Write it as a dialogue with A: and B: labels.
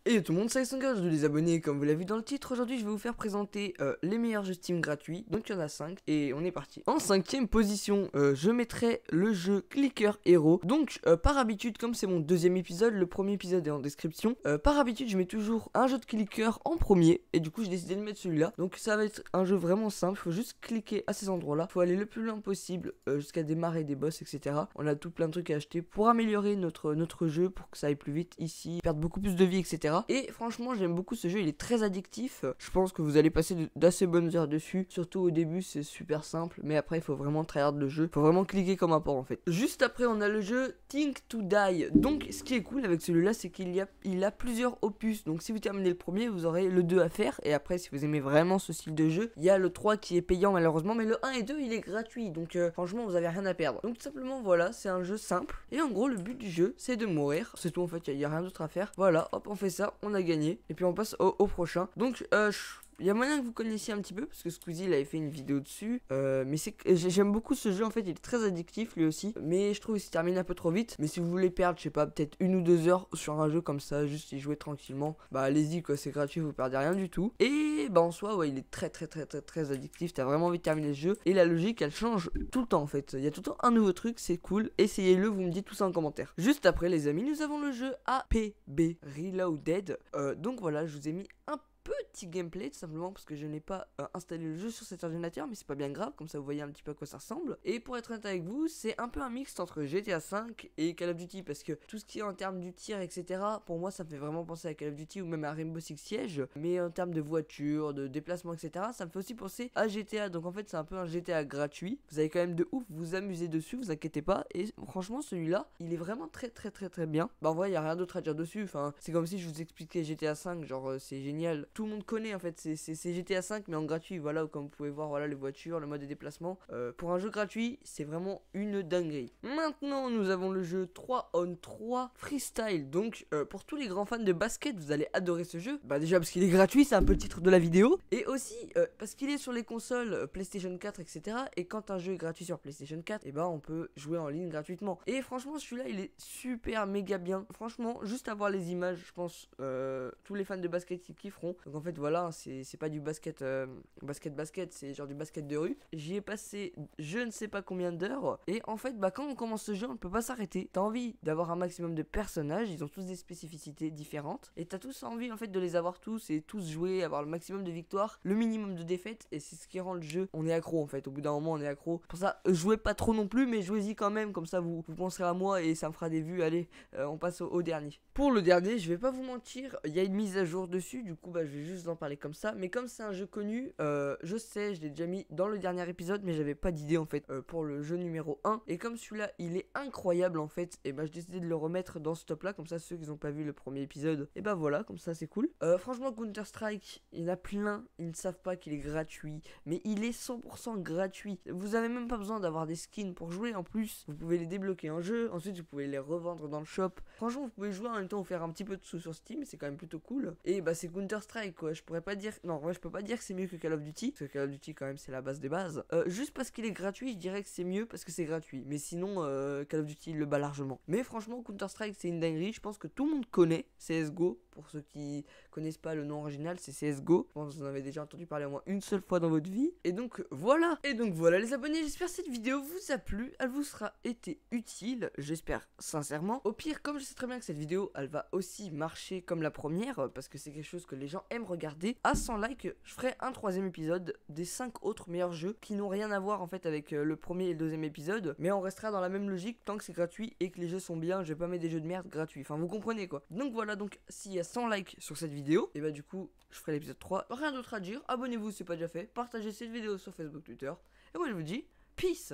A: Et tout le monde, c'est Songa, je les abonnés, comme vous l'avez vu dans le titre. Aujourd'hui je vais vous faire présenter les meilleurs jeux Steam gratuits. Donc il y en a 5 et on est parti. En 5ème position, je mettrai le jeu Clicker Hero. Donc par habitude, comme c'est mon 2ème épisode, le premier épisode est en description. Par habitude je mets toujours un jeu de clicker en premier. Et du coup j'ai décidé de mettre celui-là. Donc ça va être un jeu vraiment simple, il faut juste cliquer à ces endroits là. Il faut aller le plus loin possible jusqu'à démarrer des boss, etc. On a tout plein de trucs à acheter pour améliorer notre jeu, pour que ça aille plus vite ici, perdre beaucoup plus de vie, etc. Et franchement j'aime beaucoup ce jeu, il est très addictif. Je pense que vous allez passer d'assez bonnes heures dessus. Surtout au début c'est super simple, mais après il faut vraiment tryhard le jeu. Il faut vraiment cliquer comme un porc en fait. Juste après on a le jeu Think to Die. Donc ce qui est cool avec celui-là c'est qu'il a plusieurs opus. Donc si vous terminez le premier vous aurez le 2 à faire. Et après si vous aimez vraiment ce style de jeu, il y a le 3 qui est payant malheureusement. Mais le 1 et 2 il est gratuit. Donc franchement vous avez rien à perdre. Donc tout simplement voilà, c'est un jeu simple. Et en gros le but du jeu c'est de mourir. C'est tout en fait, il n'y a rien d'autre à faire. Voilà, hop on fait ça, on a gagné. Et puis on passe au prochain. Donc il y a moyen que vous connaissiez un petit peu parce que Squeezie il avait fait une vidéo dessus. Mais j'aime beaucoup ce jeu en fait, il est très addictif lui aussi. Mais je trouve qu'il se termine un peu trop vite. Mais si vous voulez perdre, je sais pas, peut-être 1 ou 2 heures sur un jeu comme ça, juste y jouer tranquillement, bah allez-y quoi, c'est gratuit, vous perdez rien du tout. Et bah en soi, ouais, il est très addictif. T'as vraiment envie de terminer le jeu. Et la logique elle change tout le temps en fait. Il y a tout le temps un nouveau truc, c'est cool. Essayez-le, vous me dites tout ça en commentaire. Juste après, les amis, nous avons le jeu APB Reloaded. Donc voilà, je vous ai mis un petit gameplay tout simplement parce que je n'ai pas installé le jeu sur cet ordinateur, mais c'est pas bien grave, comme ça vous voyez un petit peu à quoi ça ressemble. Et pour être honnête avec vous, c'est un peu un mixte entre GTA 5 et Call of Duty, parce que tout ce qui est en termes du tir, etc., pour moi ça me fait vraiment penser à Call of Duty ou même à Rainbow Six Siege. Mais en termes de voiture, de déplacement, etc., ça me fait aussi penser à GTA. Donc en fait c'est un peu un GTA gratuit, vous allez quand même de ouf vous amuser dessus, vous inquiétez pas. Et franchement celui-là il est vraiment très bien. Bah en vrai il y a rien d'autre à dire dessus, enfin c'est comme si je vous expliquais GTA 5, genre c'est génial, tout le monde connaît en fait, c'est GTA 5 mais en gratuit. Voilà, comme vous pouvez voir, voilà les voitures, le mode de déplacement. Pour un jeu gratuit, c'est vraiment une dinguerie. Maintenant, nous avons le jeu 3 on 3 Freestyle. Donc, pour tous les grands fans de basket, vous allez adorer ce jeu. Bah déjà parce qu'il est gratuit, c'est un peu le titre de la vidéo. Et aussi parce qu'il est sur les consoles PlayStation 4, etc. Et quand un jeu est gratuit sur PlayStation 4, et bah on peut jouer en ligne gratuitement. Et franchement, celui-là, il est super méga bien. Franchement, juste à voir les images, je pense tous les fans de basket ils kifferont. Donc en fait voilà, c'est pas du basket basket, c'est genre du basket de rue. J'y ai passé je ne sais pas combien d'heures. Et en fait bah quand on commence ce jeu on ne peut pas s'arrêter. T'as envie d'avoir un maximum de personnages, ils ont tous des spécificités différentes. Et t'as tous envie en fait de les avoir tous et tous jouer, avoir le maximum de victoires, le minimum de défaites. Et c'est ce qui rend le jeu, on est accro en fait, au bout d'un moment on est accro. Pour ça jouez pas trop non plus, mais jouez-y quand même, comme ça vous penserez à moi et ça me fera des vues. Allez, on passe au dernier. Pour le dernier, je vais pas vous mentir, il y a une mise à jour dessus, du coup bah je vais juste en parler comme ça. Mais comme c'est un jeu connu, je sais, je l'ai déjà mis dans le dernier épisode, mais j'avais pas d'idée en fait pour le jeu numéro 1. Et comme celui-là il est incroyable en fait, et bah je décidé de le remettre dans ce top là, comme ça ceux qui n'ont pas vu le premier épisode, et bah voilà, comme ça c'est cool. Franchement Counter Strike, il y en a plein, ils ne savent pas qu'il est gratuit, mais il est 100% gratuit. Vous avez même pas besoin d'avoir des skins pour jouer, en plus vous pouvez les débloquer en jeu, ensuite vous pouvez les revendre dans le shop. Franchement vous pouvez jouer en même temps, vous faire un petit peu de sous sur Steam, c'est quand même plutôt cool. Et bah c'est Counter Strike quoi, je pourrais pas dire, non ouais je peux pas dire que c'est mieux que Call of Duty, parce que Call of Duty quand même c'est la base des bases. Juste parce qu'il est gratuit je dirais que c'est mieux parce que c'est gratuit, mais sinon Call of Duty il le bat largement. Mais franchement Counter Strike c'est une dinguerie, je pense que tout le monde connaît CSGO. Pour ceux qui connaissent pas le nom original, c'est CSGO. Je pense que vous en avez déjà entendu parler au moins une seule fois dans votre vie. Et donc voilà les abonnés, j'espère que cette vidéo vous a plu, elle vous sera été utile, j'espère sincèrement. Au pire, comme je sais très bien que cette vidéo elle va aussi marcher comme la première, parce que c'est quelque chose que les gens aiment regarder, à 100 likes je ferai un 3ème épisode des 5 autres meilleurs jeux qui n'ont rien à voir en fait avec le premier et le 2ème épisode, mais on restera dans la même logique tant que c'est gratuit et que les jeux sont bien. Je vais pas mettre des jeux de merde gratuits, enfin vous comprenez quoi. Donc voilà, donc s'il y a 100 likes sur cette vidéo, et bah du coup je ferai l'épisode 3. Rien d'autre à dire, abonnez-vous si c'est pas déjà fait, partagez cette vidéo sur Facebook, Twitter, et moi je vous dis peace.